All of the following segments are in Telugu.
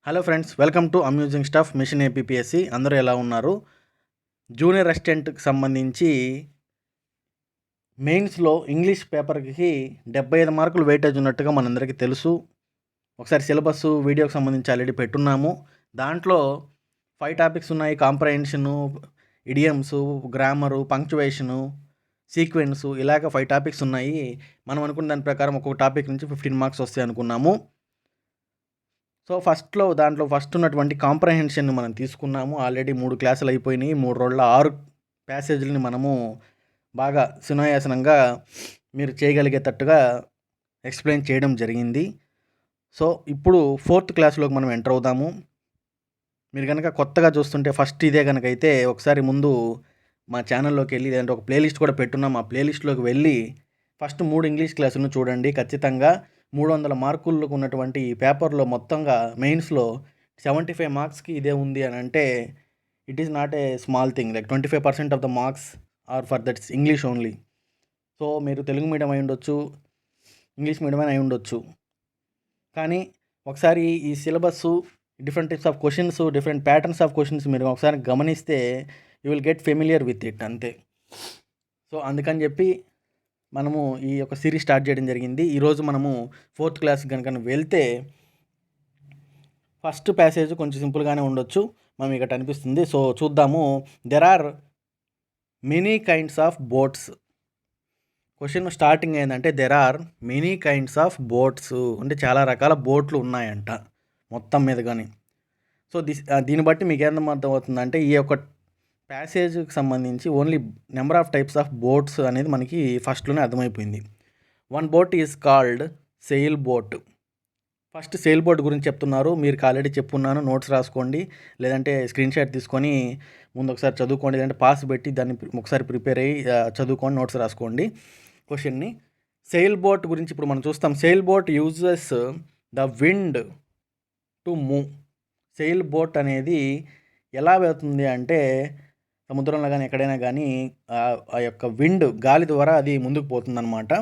Hello friends, welcome to amusing stuff machine APSC. అందరూ ఎలా ఉన్నారు? జూనియర్ అసిస్టెంట్కి సంబంధించి మెయిన్స్లో ఇంగ్లీష్ పేపర్కి 75 మార్కులు వెయిటేజ్ ఉన్నట్టుగా మనందరికీ తెలుసు. ఒకసారి సిలబస్ వీడియోకి సంబంధించి ఆల్రెడీ పెట్టున్నాము. దాంట్లో 5 టాపిక్స్ ఉన్నాయి. కాంప్రహెన్షను, ఇడియమ్సు, గ్రామరు, పంక్చువేషను, సీక్వెన్సు, ఇలాగ 5 టాపిక్స్ ఉన్నాయి. మనం అనుకున్న దాని ప్రకారం ఒక్కొక్క టాపిక్ నుంచి 15 మార్క్స్ వస్తాయి అనుకున్నాము. సో దాంట్లో ఫస్ట్ ఉన్నటువంటి కాంప్రహెన్షన్ని మనం తీసుకున్నాము. ఆల్రెడీ 3 క్లాసులు అయిపోయినాయి. 3 రోజుల 6 ప్యాసేజ్ని మనము బాగా సునాయాసనంగా మీరు చేయగలిగేటట్టుగా ఎక్స్ప్లెయిన్ చేయడం జరిగింది. సో ఇప్పుడు 4th క్లాస్లోకి మనం ఎంటర్ అవుదాము. మీరు కనుక కొత్తగా చూస్తుంటే ఫస్ట్ ఇదే కనుక అయితే ఒకసారి ముందు మా ఛానల్లోకి వెళ్ళి, లేదంటే ఒక ప్లేలిస్ట్ కూడా పెట్టున్నాం. ఆ ప్లేలిస్ట్లోకి వెళ్ళి ఫస్ట్ 3 ఇంగ్లీష్ క్లాసులను చూడండి. ఖచ్చితంగా 300 మార్కులకు ఉన్నటువంటి ఈ పేపర్లో మొత్తంగా మెయిన్స్లో 75 మార్క్స్కి ఇదే ఉంది అని అంటే it is not a small thing. Like 25% of the marks are for that's English only. So మీరు తెలుగు మీడియం అయి ఉండొచ్చు, ఇంగ్లీష్ మీడియం అయి ఉండొచ్చు, కానీ ఒకసారి ఈ syllabus, different types of questions, different patterns of questions మీరు ఒకసారి గమనిస్తే you will get familiar with it, అంతే. సో అందుకని చెప్పి మనము ఈ యొక్క సిరీస్ స్టార్ట్ చేయడం జరిగింది. ఈరోజు మనము 4th క్లాస్ కనుక వెళ్తే ఫస్ట్ ప్యాసేజ్ కొంచెం సింపుల్గానే ఉండొచ్చు, మనం ఇక్కడ అనిపిస్తుంది. సో చూద్దాము. There are many kinds of boats. Question starting ఏంటంటే there are many kinds of boats, అంటే చాలా రకాల బోట్లు ఉన్నాయంట మొత్తం మీద. కానీ సో దీన్ని బట్టి మీకు ఏం అర్థం అవుతుందంటే ఈ యొక్క ప్యాసేజ్కి సంబంధించి only number of types of boats అనేది మనకి ఫస్ట్లోనే అర్థమైపోయింది. One boat is called SAIL boat. First SAIL boat గురించి చెప్తున్నారు. మీరు ఆల్రెడీ చెప్పున్నాను, నోట్స్ రాసుకోండి, లేదంటే స్క్రీన్ షాట్ తీసుకొని ముందు ఒకసారి చదువుకోండి, లేదంటే పాస్ పెట్టి దాన్ని ఒకసారి ప్రిపేర్ అయ్యి చదువుకొని నోట్స్ రాసుకోండి క్వశ్చన్ని. సెయిల్ బోట్ గురించి ఇప్పుడు మనం చూస్తాం. SAIL boat uses the wind to move. SAIL boat అనేది ఎలా వెళ్తుంది అంటే సముద్రంలో కానీ ఎక్కడైనా కానీ ఆ యొక్క విండ్, గాలి ద్వారా అది ముందుకు పోతుందన్నమాట.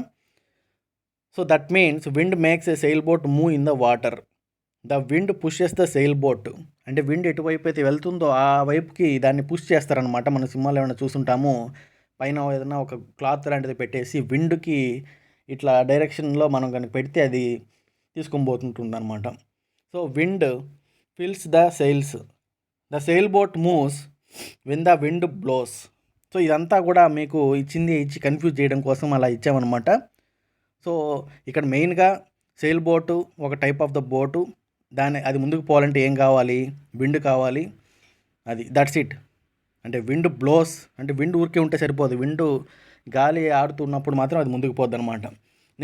So that means wind makes a sail boat move in the water. The wind pushes the sail boat. అంటే విండ్ ఎటువైపు అయితే వెళ్తుందో ఆ వైపుకి దాన్ని పుష్ చేస్తారనమాట. మన సినిమాలో ఏమైనా చూసుంటాము, పైన ఏదైనా ఒక క్లాత్ లాంటిది పెట్టేసి విండ్కి ఇట్లా డైరెక్షన్లో మనం కనుక పెడితే అది తీసుకొని పోతుంటుంది అనమాట. So wind fils the sails. The sail boat moves when the wind blows. So ఇదంతా కూడా మీకు ఇచ్చి కన్ఫ్యూజ్ చేయడం కోసం అలా ఇచ్చామన్నమాట. సో ఇక్కడ మెయిన్గా సెయిల్ బోటు ఒక టైప్ ఆఫ్ ద బోటు. అది ముందుకు పోవాలంటే ఏం కావాలి? విండ్ కావాలి. That's it. అంటే విండ్ బ్లోస్ అంటే విండ్ ఊరికే ఉంటే సరిపోదు, విండ్ గాలి ఆడుతున్నప్పుడు మాత్రం అది ముందుకు పోద్ది అనమాట.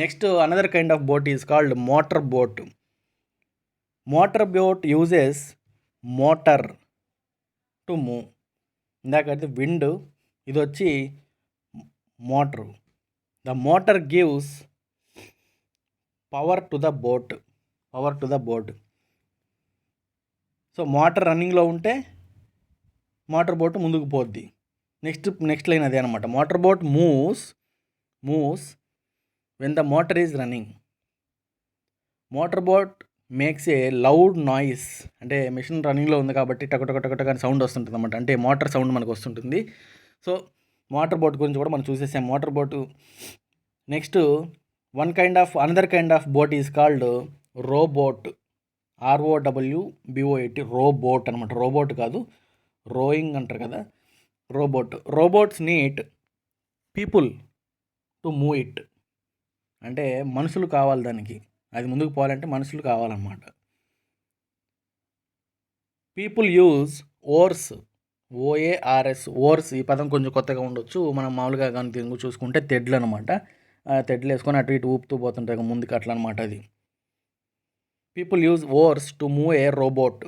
Next another kind of boat is called motor boat. Motor boat uses motor to move. ఇందాకైతే విండ్, ఇది వచ్చి motor. The motor gives power to the boat. So motor రన్నింగ్లో ఉంటే మోటార్ బోట్ ముందుకు పోద్ది. నెక్స్ట్ లైన్ అదే అనమాట. Motor boat moves when the motor is running. Motor boat makes a loud noise. అంటే మెషిన్ రన్నింగ్లో ఉంది కాబట్టి టక అని సౌండ్ వస్తుంటుంది అనమాట. అంటే మోటార్ సౌండ్ మనకు వస్తుంటుంది. సో మోటార్ బోట్ గురించి కూడా మనం చూసేసాం. Motor boat. Next another kind of boat is called row boat. ROWBOAT, row boat అనమాట. రోబోట్ కాదు, రోయింగ్ అంటారు కదా, row boat. Row boats need people to move it. అంటే మనుషులు కావాలి దానికి, అది ముందుకు పోవాలంటే మనుషులు కావాలన్నమాట. People use oars. OARS, oars. ఈ పదం కొంచెం కొత్తగా ఉండొచ్చు. మనం మామూలుగా కానీ తెలుగు చూసుకుంటే తెడ్లు అనమాట. తెడ్లు వేసుకొని అటు ఇటు ఊపుతూ పోతుంటాయి ముందుకు, అట్లా అనమాట అది. People use oars to move a row boat.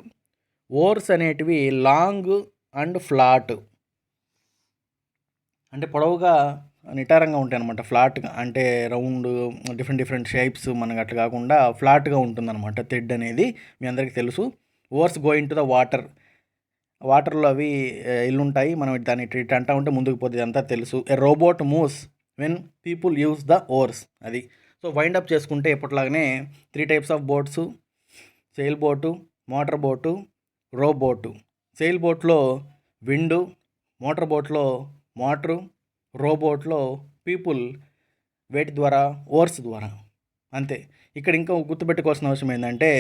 Oars అనేటివి లాంగ్ అండ్ ఫ్లాట్, అంటే పొడవుగా నిటారంగా ఉంటాయి అనమాట. ఫ్లాట్గా అంటే రౌండ్, డిఫరెంట్ షేప్స్ మనకు అట్లా కాకుండా ఫ్లాట్గా ఉంటుందన్నమాట తెడ్ అనేది. మీ అందరికీ తెలుసు. ఓర్స్ గో ఇన్ టు ద వాటర్లో అవి ఇల్లుంటాయి. మనం దాన్ని ఇట్ అంటా ఉంటే ముందుకు పోతుంది, అంతా తెలుసు. A row boat moves when people use the oars. అది. సో వైండప్ చేసుకుంటే ఎప్పటిలాగానే 3 types of boats: sail boat, motor boat, row boat. Sail బోట్లో విండు, మోటార్ బోట్లో మోటరు, రో బోట్లో పీపుల్ వేటి ద్వారా, ఓర్స్ ద్వారా. అంతే. ఇక్కడ ఇంకా గుర్తుపెట్టుకోవాల్సిన అవసరం ఏంటంటే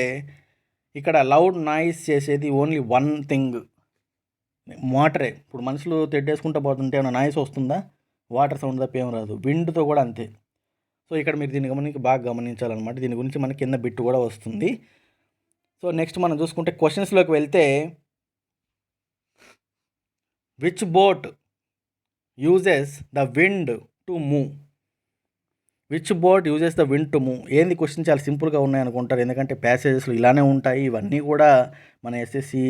ఇక్కడ లౌడ్ నాయిస్ చేసేది ఓన్లీ వన్ థింగ్, మోటరే. ఇప్పుడు మనుషులు తెడ్డేసుకుంటూ పోతుంటే ఏమైనా నాయిస్ వస్తుందా? వాటర్ సౌండ్ తప్ప ఏం రాదు. విండ్తో కూడా అంతే. సో ఇక్కడ మీరు దీన్ని బాగా గమనించాలన్నమాట. దీని గురించి మనకి కింద బిట్ కూడా వస్తుంది. సో నెక్స్ట్ మనం చూసుకుంటే క్వశ్చన్స్లోకి వెళ్తే, which boat uses the wind to move? Which boat uses the wind to move? ఏంది క్వశ్చన్ చాలా సింపుల్గా ఉన్నాయి అనుకుంటారు, ఎందుకంటే ప్యాసేజెస్లో ఇలానే ఉంటాయి. ఇవన్నీ కూడా మన ఎస్ఎస్సి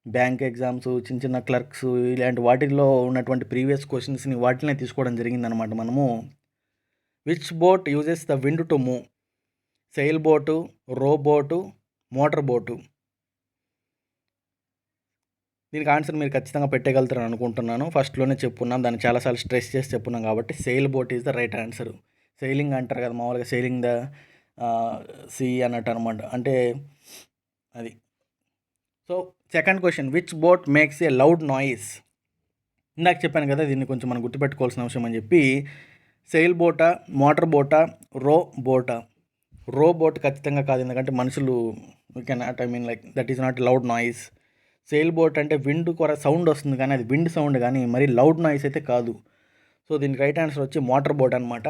బ్యాంక్ ఎగ్జామ్స్, చిన్న చిన్న క్లర్క్స్ ఇలాంటి వాటిల్లో ఉన్నటువంటి ప్రీవియస్ క్వశ్చన్స్ని వాటినే తీసుకోవడం జరిగిందనమాట మనము. Which boat uses the wind to move? SAIL boat, row boat, motor boat. దీనికి ఆన్సర్ మీరు ఖచ్చితంగా పెట్టగలుగుతారని అనుకుంటున్నాను. ఫస్ట్లోనే చెప్పున్నాం, దాన్ని చాలాసార్లు స్ట్రెస్ చేసి చెప్పున్నాం కాబట్టి SAIL boat is the right answer. Sailing అంటారు కదా మామూలుగా, సెయిలింగ్ ద సీ అన్నట్టు అనమాట, అంటే అది. So second question, which boat makes a loud noise? ఇందాక చెప్పాను కదా, దీన్ని కొంచెం మనం గుర్తుపెట్టుకోవాల్సిన అవసరం అని చెప్పి. సెయిల్ బోటా, మోటార్ బోటా, రో బోటా? రో బోట్ ఖచ్చితంగా కాదు, ఎందుకంటే మనుషులు I mean like that is not loud noise. SAIL boat అంటే విండ్ కొర సౌండ్ వస్తుంది, కానీ అది విండ్ సౌండ్ కానీ మరి లౌడ్ నాయిస్ అయితే కాదు. సో దీనికి రైట్ ఆన్సర్ వచ్చి మోటార్ బోట్ అనమాట.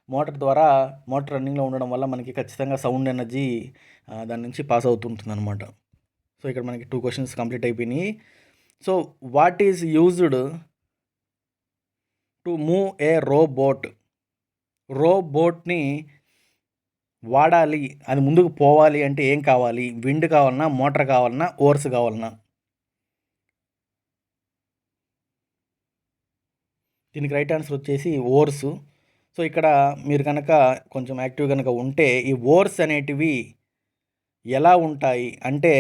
మోటార్ ద్వారా, మోటార్ రన్నింగ్లో ఉండడం వల్ల మనకి ఖచ్చితంగా సౌండ్ ఎనర్జీ దాని నుంచి పాస్ అవుతుంటుంది అనమాట. సో ఇక్కడ మనకి 2 క్వశ్చన్స్ కంప్లీట్ అయిపోయినాయి. So what is used to move a row boat? రో బోట్ని వాడాలి, అది ముందుకు పోవాలి అంటే ఏం కావాలి? విండ్ కావాలన్నా, మోటార్ కావాలన్నా, ఓర్స్ కావాలన్నా? దీనికి రైట్ ఆన్సర్ వచ్చేసి ఓర్సు. సో ఇక్కడ మీరు కనుక కొంచెం యాక్టివ్ కనుక ఉంటే, ఈ ఓర్స్ అనేటివి ఎలా ఉంటాయి అంటే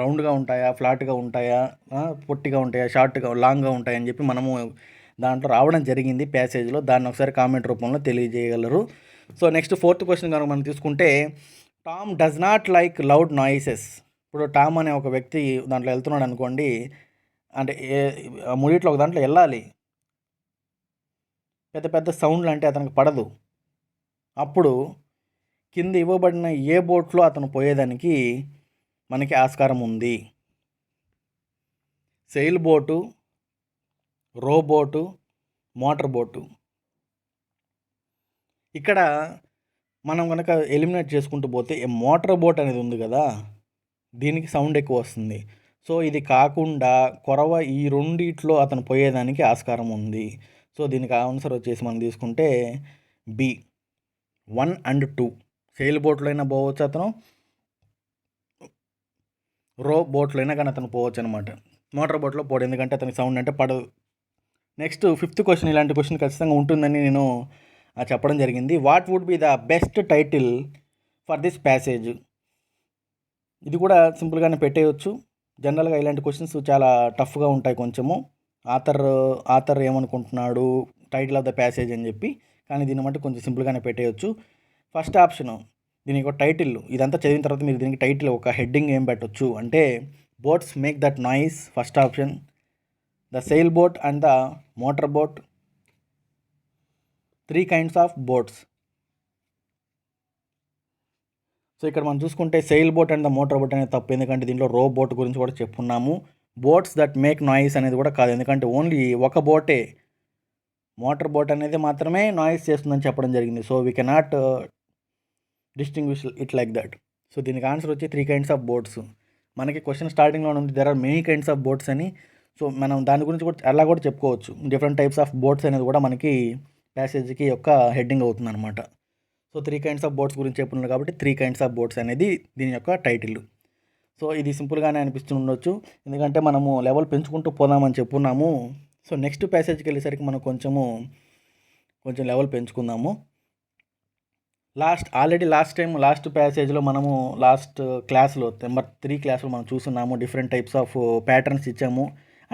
రౌండ్గా ఉంటాయా, ఫ్లాట్గా ఉంటాయా, పొట్టిగా ఉంటాయా, షార్ట్గా, లాంగ్గా ఉంటాయని చెప్పి మనము దాంట్లో రావడం జరిగింది ప్యాసేజ్లో. దాన్ని ఒకసారి కామెంట్ రూపంలో తెలియజేయగలరు. సో నెక్స్ట్ 4th క్వశ్చన్ కనుక మనం తీసుకుంటే, Tom does not like loud noises. ఇప్పుడు టామ్ అనే ఒక వ్యక్తి దాంట్లో వెళ్తున్నాడు అనుకోండి, అంటే మూడిట్లో ఒక దాంట్లో వెళ్ళాలి, పెద్ద పెద్ద సౌండ్లు అంటే అతనికి పడదు. అప్పుడు కింద ఇవ్వబడిన ఏ బోట్లో అతను పోయేదానికి మనకి ఆస్కారం ఉంది? SAIL boat, row boat, motor boat. ఇక్కడ మనం కనుక ఎలిమినేట్ చేసుకుంటూ పోతే మోటార్ బోట్ అనేది ఉంది కదా, దీనికి సౌండ్ ఎక్కువ వస్తుంది. సో ఇది కాకుండా కొరవ ఈ రెండిట్లో అతను పోయేదానికి ఆస్కారం ఉంది. సో దీనికి ఆన్సర్ వచ్చేసి మనం తీసుకుంటే బి 1 and 2. సెయిల్ బోట్లో అయినా పోవచ్చు అతను, రో బోట్లో అయినా కానీ అతను పోవచ్చు అనమాట. మోటార్ బోట్లో పోడు, ఎందుకంటే అతనికి సౌండ్ అంటే పడదు. నెక్స్ట్ 5th క్వశ్చన్, ఇలాంటి క్వశ్చన్ ఖచ్చితంగా ఉంటుందని నేను చెప్పడం జరిగింది. What would be the best title for this passage? ఇది కూడా సింపుల్గానే పెట్టేయచ్చు. జనరల్గా ఇలాంటి క్వశ్చన్స్ చాలా టఫ్గా ఉంటాయి కొంచెము. ఆథర్ ఏమనుకుంటున్నాడు టైటిల్ ఆఫ్ ద ప్యాసేజ్ అని చెప్పి, కానీ దీన్ని బట్టి కొంచెం సింపుల్గానే పెట్టేయచ్చు. ఫస్ట్ ఆప్షను, దీనికి ఒక టైటిల్, ఇదంతా చదివిన తర్వాత మీరు దీనికి టైటిల్ ఒక హెడ్డింగ్ ఏం పెట్టవచ్చు అంటే, boats make that noise, first option. The sail boat and the motor boat, 3 kinds of boats. So ఇక్కడ మనం చూసుకుంటే SAIL boat and the motor boat అనేది తప్పు, ఎందుకంటే దీంట్లో రో బోట్ గురించి కూడా చెప్పుకున్నాము. బోట్స్ దట్ మేక్ నాయిస్ అనేది కూడా కాదు, ఎందుకంటే ఓన్లీ ఒక బోటే, మోటార్ బోట్ అనేది మాత్రమే నాయిస్ చేస్తుందని చెప్పడం జరిగింది. So we cannot distinguish it like that. So దీనికి ఆన్సర్ వచ్చి 3 kinds ఆఫ్ బోట్స్. మనకి క్వశ్చన్ స్టార్టింగ్లో ఉంది there are many kinds of boats అని. సో మనం దాని గురించి కూడా అలా కూడా చెప్పుకోవచ్చు. డిఫరెంట్ టైప్స్ ఆఫ్ బోట్స్ అనేది కూడా మనకి ప్యాసేజ్కి యొక్క హెడ్డింగ్ అవుతుంది అనమాట. సో 3 kinds ఆఫ్ బోట్స్ గురించి చెప్పున్నాను కాబట్టి 3 kinds ఆఫ్ బోట్స్ అనేది దీని యొక్క టైటిల్. సో ఇది సింపుల్గానే అనిపిస్తుండొచ్చు, ఎందుకంటే మనము లెవెల్ పెంచుకుంటూ పోదామని చెప్పున్నాము. సో నెక్స్ట్ ప్యాసేజ్కి వెళ్ళేసరికి మనం కొంచెం లెవెల్ పెంచుకుందాము. లాస్ట్ ప్యాసేజ్లో మనము లాస్ట్ క్లాస్లో నెంబర్ 3 క్లాస్లో మనం చూస్తున్నాము. డిఫరెంట్ టైప్స్ ఆఫ్ ప్యాటర్న్స్ ఇచ్చాము.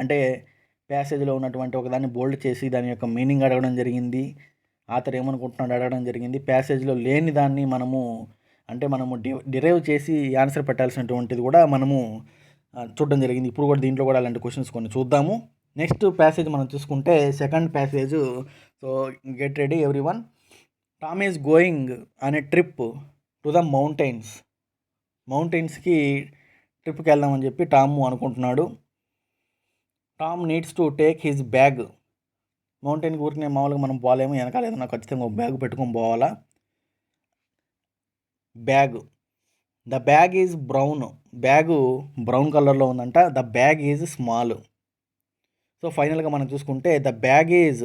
అంటే ప్యాసేజ్లో ఉన్నటువంటి ఒకదాన్ని బోల్డ్ చేసి దాని యొక్క మీనింగ్ అడగడం జరిగింది, ఆథర్ ఏమనుకుంటున్నాడు అడగడం జరిగింది. ప్యాసేజ్లో లేని దాన్ని మనము అంటే మనము డిరైవ్ చేసి ఆన్సర్ పెట్టాల్సినటువంటిది కూడా మనము చూడడం జరిగింది. ఇప్పుడు కూడా దీంట్లో కూడా అలాంటి క్వశ్చన్స్ కొన్ని చూద్దాము. నెక్స్ట్ ప్యాసేజ్ మనం చూసుకుంటే second passage. So get ready everyone. Tom is going on a trip to the మౌంటైన్స్కి ట్రిప్కి వెళ్దామని చెప్పి టామ్ అనుకుంటున్నాడు. Tom needs to take his bag. మౌంటైన్కి ఊరికి మామూలుగా మనం పోలేము, వెనకాల ఏదైనా ఖచ్చితంగా ఒక బ్యాగ్ పెట్టుకొని పోవాలా. Bag, the bag is brown. Bag brown కలర్లో ఉందంట. The bag is small. So ఫైనల్గా మనం చూసుకుంటే the bag is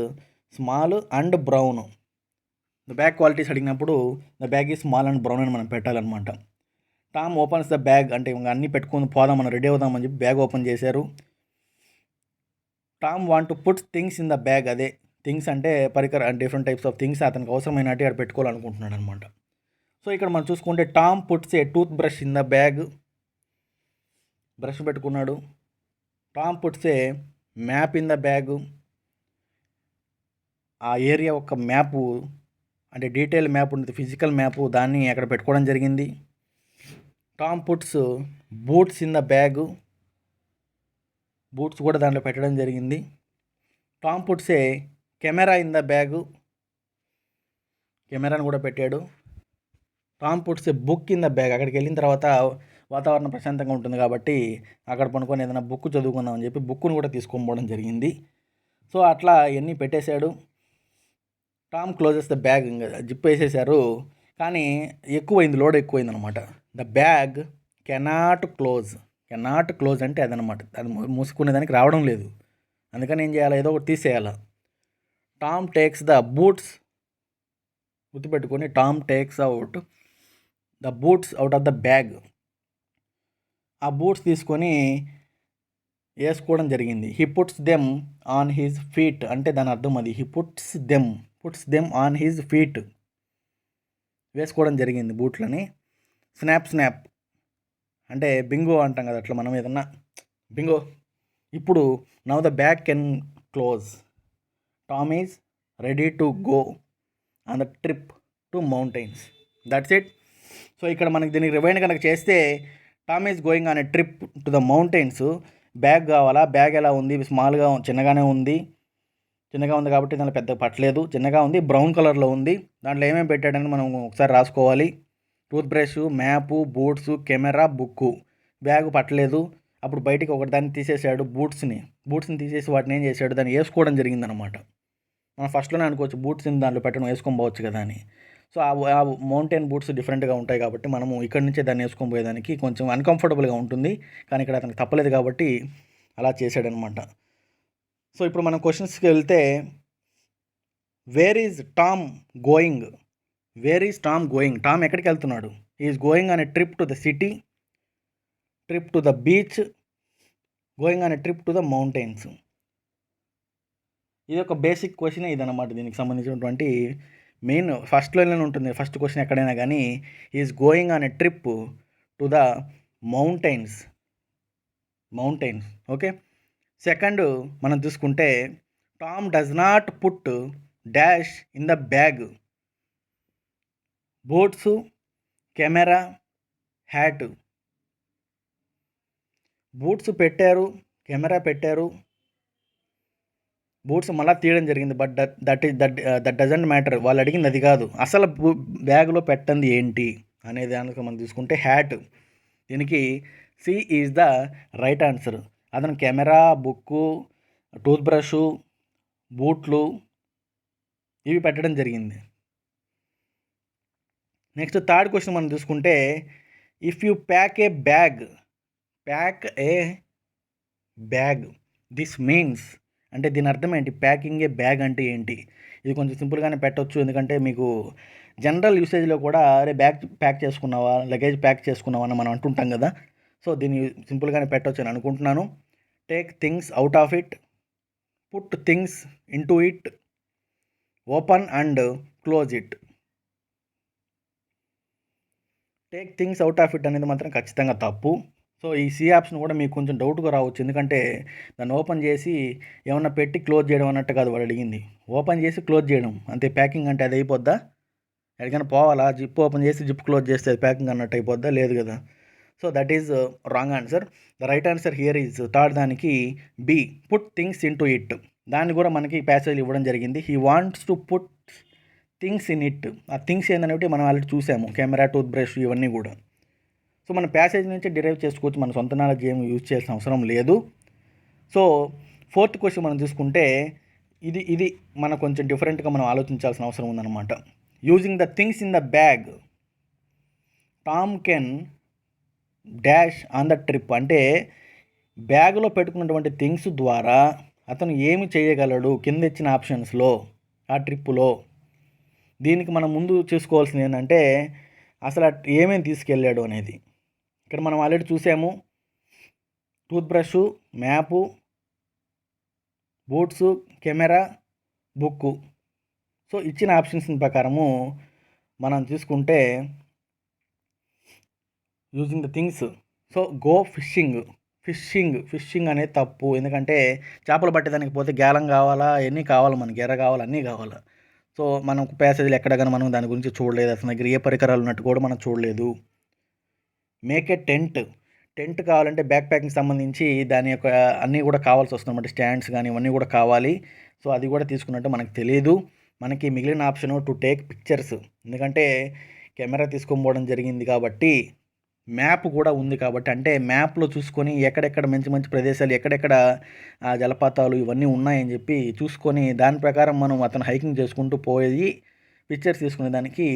small and brown. The bag qualities అడిగినప్పుడు the bag is small and brown అని మనం పెట్టాలన్నమాట. టామ్ ఓపెన్స్ ద బ్యాగ్, అంటే ఇంకా అన్నీ పెట్టుకొని పోదాం, మనం రెడీ అవుదామని చెప్పి బ్యాగ్ ఓపెన్ చేశారు. Tom want to put things in the bag. అదే థింగ్స్ అంటే డిఫరెంట్ టైప్స్ ఆఫ్ థింగ్స్ అతనికి అవసరమైనట్టు అక్కడ పెట్టుకోవాలనుకుంటున్నాడు అనమాట. సో ఇక్కడ మనం చూసుకుంటే Tom puts a toothbrush in the bag. Brush పెట్టుకున్నాడు. Tom puts a map in the bag. ఆ ఏరియా ఒక మ్యాపు, అంటే డీటెయిల్ మ్యాప్ ఉంటుంది, ఫిజికల్ మ్యాపు, దాన్ని అక్కడ పెట్టుకోవడం జరిగింది. Tom puts boots in the bag. Boots కూడా దాంట్లో పెట్టడం జరిగింది. Tom puts A camera in the bag. కెమెరాను కూడా పెట్టాడు. Tom puts A book in the bag. అక్కడికి వెళ్ళిన తర్వాత వాతావరణం ప్రశాంతంగా ఉంటుంది కాబట్టి అక్కడ పనుకొని ఏదైనా బుక్ చదువుకుందామని చెప్పి బుక్ను కూడా తీసుకొని పోవడం జరిగింది. సో అట్లా ఎన్ని పెట్టేశాడు. Tom closes the bag. ఇంకా జిప్ వేసేసారు, కానీ లోడ్ ఎక్కువైంది అనమాట. ద బ్యాగ్ కెనాట్ క్లోజ్ అంటే అదనమాట, అది మూసుకునేదానికి రావడం లేదు. అందుకని ఏం చేయాలి, ఏదో ఒకటి తీసేయాలి. Tom takes the boots. గుర్తుపెట్టుకొని Tom takes the boots out of the bag. ఆ బూట్స్ తీసుకొని వేసుకోవడం జరిగింది. He puts them on his feet, అంటే దాని అర్థం అది. He puts them on his feet. వేసుకోవడం జరిగింది బూట్లని. స్నాప్ అంటే బింగో అంటాం కదా, అట్లా మనం ఏదన్నా బింగో. ఇప్పుడు now the bag can close. Tom is ready to go on the trip to mountains. That's it. So ఇక్కడ మనకి దీనికి రివైండ్ కనుక చేస్తే Tom is going on a trip to the mountains. Bag కావాలా? బ్యాగ్ ఎలా ఉంది? చిన్నగా ఉంది కాబట్టి దానిలో పెద్దగా పట్టలేదు. చిన్నగా ఉంది, బ్రౌన్ కలర్లో ఉంది. దాంట్లో ఏమేమి పెట్టాడని మనం ఒకసారి రాసుకోవాలి. Tooth brush, map, boots, camera, book. Bag పట్టలేదు. అప్పుడు బయటికి ఒకటి దాన్ని తీసేసాడు, బూట్స్ని తీసేసి వాటిని ఏం చేశాడు, దాన్ని వేసుకోవడం జరిగిందనమాట. మనం ఫస్ట్లోనే అనుకోవచ్చు బూట్స్ని దాంట్లో పెట్టడం, వేసుకొని పోవచ్చు కదా అని. సో ఆ మౌంటైన్ బూట్స్ డిఫరెంట్గా ఉంటాయి కాబట్టి మనము ఇక్కడి నుంచే దాన్ని వేసుకొని పోయేదానికి కొంచెం అన్కంఫర్టబుల్గా ఉంటుంది. కానీ ఇక్కడ అతనికి తప్పలేదు కాబట్టి అలా చేశాడనమాట. సో ఇప్పుడు మనం క్వశ్చన్స్కి వెళ్తే, where is Tom going? Tom ఎక్కడికి వెళ్తున్నాడు? Is going on a trip to the city, trip to the beach, going on a trip to the mountains. ఇది ఒక బేసిక్ క్వశ్చన్ ఇదన్నమాట. దీనికి సంబంధించినటువంటి మెయిన్ ఫస్ట్లోనే ఉంటుంది. ఫస్ట్ క్వశ్చన్ ఎక్కడైనా కానీ is going on a trip to the mountains. Okay. Second మనం చూసుకుంటే Tom does not put dash in the bag. Boots, camera, hat. Boots పెట్టారు, కెమెరా పెట్టారు, బూట్స్ మళ్ళీ తీయడం జరిగింది. But that doesn't matter. వాళ్ళు అడిగింది అది కాదు. అసలు బ్యాగ్లో పెట్టండి ఏంటి అనేది దానికి మనం తీసుకుంటే హ్యాట్. దీనికి C is the right answer. అతను కెమెరా, బుక్కు, టూత్ బ్రషు, బూట్లు ఇవి పెట్టడం జరిగింది. నెక్స్ట్ థర్డ్ క్వశ్చన్ మనం చూసుకుంటే, if you pack a bag this means, అంటే దీని అర్థం ఏంటి? ప్యాకింగ్ ఏ బ్యాగ్ అంటే ఏంటి? ఇది కొంచెం సింపుల్గానే పెట్టవచ్చు, ఎందుకంటే మీకు జనరల్ యూసేజ్లో కూడా అరే బ్యాగ్ ప్యాక్ చేసుకున్నావా, లగేజ్ ప్యాక్ చేసుకున్నావా అని మనం అంటుంటాం కదా. సో దీన్ని సింపుల్గానే పెట్టవచ్చు అని అనుకుంటున్నాను. Take things out of it, put things into it, open and close it. Take things out of it అనేది మాత్రం ఖచ్చితంగా తప్పు. సో ఈ సి ఆప్షన్ కూడా మీకు కొంచెం డౌట్గా రావచ్చు, ఎందుకంటే దాన్ని ఓపెన్ చేసి ఏమన్నా పెట్టి క్లోజ్ చేయడం అన్నట్టు కాదు వాడు అడిగింది. ఓపెన్ చేసి క్లోజ్ చేయడం అంతే. ప్యాకింగ్ అంటే అది అయిపోద్దా? ఎక్కడికైనా పోవాలా, జిప్ ఓపెన్ చేసి జిప్ క్లోజ్ చేస్తే ప్యాకింగ్ అన్నట్టు అయిపోద్దా? లేదు కదా. So that is wrong answer. The right answer here is third దానికి be, put things into it. దాన్ని కూడా మనకి ప్యాసేజ్ ఇవ్వడం జరిగింది. He wants to put things in it. ఆ థింగ్స్ ఏంటనేవి మనం ఆల్రెడీ చూసాము, కెమెరా, టూత్ బ్రష్ ఇవన్నీ కూడా. సో మన ప్యాసేజ్ నుంచి డిరైవ్ చేసుకోవచ్చు, మన సొంత నాలెడ్జ్ ఏమి యూజ్ చేయాల్సిన అవసరం లేదు. సో ఫోర్త్ క్వశ్చన్ మనం చూసుకుంటే ఇది మనం కొంచెం డిఫరెంట్గా మనం ఆలోచించాల్సిన అవసరం ఉందన్నమాట. Using the things in the bag Tom can dash on the trip. అంటే బ్యాగ్లో పెట్టుకున్నటువంటి థింగ్స్ ద్వారా అతను ఏమి చేయగలడు కింద ఇచ్చిన ఆప్షన్స్లో ఆ ట్రిప్పులో. దీనికి మనం ముందు చూసుకోవాల్సింది ఏంటంటే అసలు ఏమేమి తీసుకెళ్ళాడు అనేది. ఇక్కడ మనం ఆల్రెడీ చూసాము, tooth brush, map, boots, camera, book. So ఇచ్చిన ఆప్షన్స్ ప్రకారము మనం తీసుకుంటే using the things, so go fishing అనేది తప్పు. ఎందుకంటే చేపలు పట్టేదానికి పోతే గ్యాలం కావాలా, ఎన్ని కావాలి, మనకి ఎర్ర కావాలి, అన్నీ కావాలి. సో మనం ప్యాసేజ్లు ఎక్కడ కానీ మనం దాని గురించి చూడలేదు, అతని దగ్గర ఏ పరికరాలు ఉన్నట్టు కూడా మనం చూడలేదు. మేక్ ఏ టెంట్ కావాలంటే బ్యాక్ ప్యాకింగ్ సంబంధించి దాని యొక్క అన్నీ కూడా కావాల్సి వస్తుంది అన్నమాట. స్టాండ్స్ కానీ ఇవన్నీ కూడా కావాలి. సో అది కూడా తీసుకున్నట్టు మనకు తెలియదు. మనకి మిగిలిన ఆప్షను టు టేక్ పిక్చర్స్, ఎందుకంటే కెమెరా తీసుకొని పోవడం జరిగింది కాబట్టి. మ్యాప్ కూడా ఉంది కాబట్టి, అంటే మ్యాప్లో చూసుకొని ఎక్కడెక్కడ మంచి మంచి ప్రదేశాలు, ఎక్కడెక్కడ జలపాతాలు ఇవన్నీ ఉన్నాయని చెప్పి చూసుకొని దాని ప్రకారం మనం అతను హైకింగ్ చేసుకుంటూ పోయి పిక్చర్స్ తీసుకునే దానికి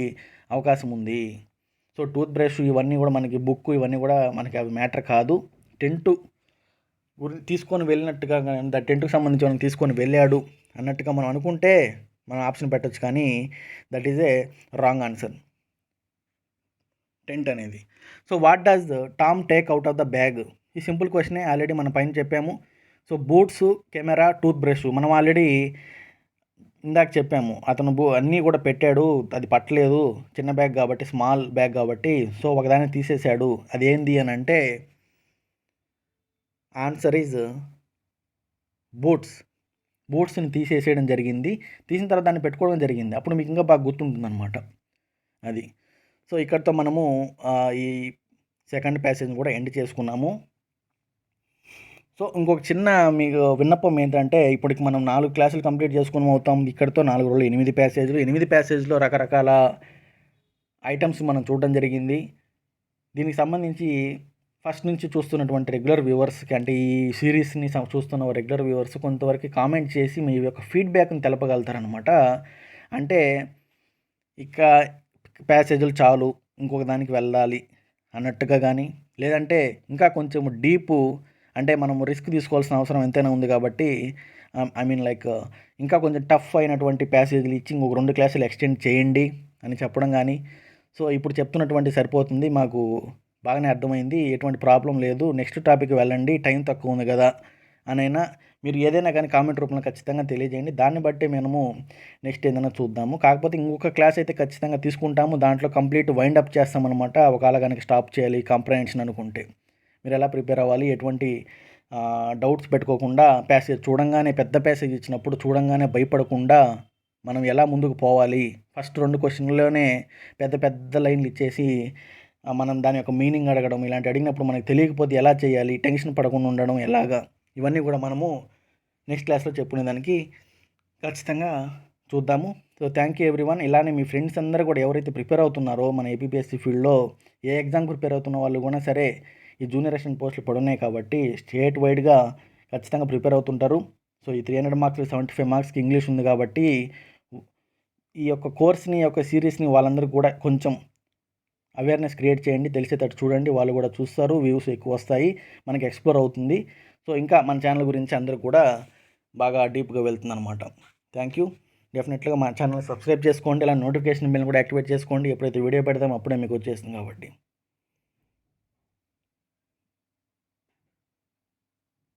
అవకాశం ఉంది. సో టూత్ బ్రష్ ఇవన్నీ కూడా మనకి, బుక్ ఇవన్నీ కూడా మనకి అవి మ్యాటర్ కాదు. టెంట్ తీసుకొని వెళ్ళినట్టుగా, టెంట్కి సంబంధించి మనం తీసుకొని వెళ్ళాడు అన్నట్టుగా మనం అనుకుంటే మనం ఆప్షన్ పెట్టచ్చు, కానీ that is a wrong answer, tent అనేది. So what does Tom take out of the bag? ఈ సింపుల్ క్వశ్చనే, ఆల్రెడీ మనం పైన చెప్పాము. So boots, camera, tooth brush మనం ఆల్రెడీ ఇందాక చెప్పాము. అతను అన్నీ కూడా పెట్టాడు, అది పట్టలేదు, చిన్న బ్యాగ్ కాబట్టి, స్మాల్ బ్యాగ్ కాబట్టి. సో ఒకదాన్ని తీసేశాడు. అదేంది అని అంటే ఆన్సర్ ఈజ్ బూట్స్ని తీసేసేయడం జరిగింది. తీసిన తర్వాత దాన్ని పెట్టుకోవడం జరిగింది. అప్పుడు మీకు ఇంకా బాగా గుర్తుంటుంది అనమాట అది. సో ఇక్కడితో మనము ఈ సెకండ్ ప్యాసేజ్ని కూడా ఎండ్ చేసుకున్నాము. సో ఇంకొక చిన్న మీకు విన్నపం ఏంటంటే, ఇప్పటికి మనం 4 క్లాసులు కంప్లీట్ చేసుకుని అవుతాం. ఇక్కడితో 4 రోజులు 8 ప్యాసేజ్లు. 8 ప్యాసేజ్లో రకరకాల ఐటమ్స్ మనం చూడడం జరిగింది. దీనికి సంబంధించి ఫస్ట్ నుంచి చూస్తున్నటువంటి రెగ్యులర్ వ్యూవర్స్కి, అంటే ఈ సిరీస్ని చూస్తున్న రెగ్యులర్ వ్యూవర్స్ కొంతవరకు కామెంట్ చేసి మీ యొక్క ఫీడ్బ్యాక్ని తెలపగలుగుతారనమాట. అంటే ఇక ప్యాసేజ్లు చాలు, ఇంకొక దానికి వెళ్ళాలి అన్నట్టుగా కానీ, లేదంటే ఇంకా కొంచెం డీపు, అంటే మనం రిస్క్ తీసుకోవాల్సిన అవసరం ఎంతైనా ఉంది కాబట్టి, ఐ మీన్ లైక్ ఇంకా కొంచెం టఫ్ అయినటువంటి ప్యాసేజ్లు ఇచ్చి ఇంకొక 2 క్లాసులు ఎక్స్టెండ్ చేయండి అని చెప్పడం కానీ. సో ఇప్పుడు చెప్తున్నటువంటి సరిపోతుంది, మాకు బాగానే అర్థమైంది, ఎటువంటి ప్రాబ్లం లేదు, నెక్స్ట్ టాపిక్ వెళ్ళండి, టైం తక్కువ ఉంది కదా అనైనా మీరు ఏదైనా కానీ కామెంట్ రూపంలో ఖచ్చితంగా తెలియజేయండి. దాన్ని బట్టి మేము నెక్స్ట్ ఏదైనా చూద్దాము. కాకపోతే ఇంకొక క్లాస్ అయితే ఖచ్చితంగా తీసుకుంటాము, దాంట్లో కంప్లీట్ వైండ్ అప్ చేస్తామన్నమాట. ఒకవేళ కనుక స్టాప్ చేయాలి కాంప్రహెన్షన్ అనుకుంటే మీరు ఎలా ప్రిపేర్ అవ్వాలి, ఎటువంటి డౌట్స్ పెట్టుకోకుండా, ప్యాసేజ్ చూడంగానే, పెద్ద ప్యాసేజ్ ఇచ్చినప్పుడు చూడంగానే భయపడకుండా మనం ఎలా ముందుకు పోవాలి, ఫస్ట్ 2 క్వశ్చన్లోనే పెద్ద పెద్ద లైన్లు ఇచ్చేసి మనం దాని యొక్క మీనింగ్ అడగడం, ఇలాంటి అడిగినప్పుడు మనకు తెలియకపోతే ఎలా చేయాలి, టెన్షన్ పడకుండా ఉండడం ఎలాగా, ఇవన్నీ కూడా మనము నెక్స్ట్ క్లాస్లో చెప్పుకునేదానికి ఖచ్చితంగా చూద్దాము. So thank you everyone. ఇలానే మీ ఫ్రెండ్స్ అందరూ కూడా ఎవరైతే ప్రిపేర్ అవుతున్నారో మన ఏపీపీఎస్సీ ఫీల్డ్లో ఏ ఎగ్జామ్ ప్రిపేర్ అవుతున్న వాళ్ళు కూడా సరే, ఈ జూనియర్ అసిస్టెంట్ పోస్టులు పడున్నాయి కాబట్టి స్టేట్ వైడ్గా ఖచ్చితంగా ప్రిపేర్ అవుతుంటారు. సో ఈ 300 మార్క్స్ 75 మార్క్స్కి ఇంగ్లీష్ ఉంది కాబట్టి ఈ యొక్క కోర్స్ని, యొక్క సిరీస్ని వాళ్ళందరూ కూడా కొంచెం అవేర్నెస్ క్రియేట్ చేయండి, తెలిసేటట్టు చూడండి. వాళ్ళు కూడా చూస్తారు, వ్యూస్ ఎక్కువ వస్తాయి, మనకి ఎక్స్ప్లోర్ అవుతుంది. సో ఇంకా మన ఛానల్ గురించి అందరూ కూడా బాగా డీప్గా వెళ్తుంది అనమాట. Thank you. డెఫినెట్గా మా ఛానల్ సబ్స్క్రైబ్ చేసుకోండి, ఇలా నోటిఫికేషన్ బిల్ కూడా యాక్టివేట్ చేసుకోండి. ఎప్పుడైతే వీడియో పెడతామో అప్పుడే మీకు వచ్చేస్తుంది కాబట్టి.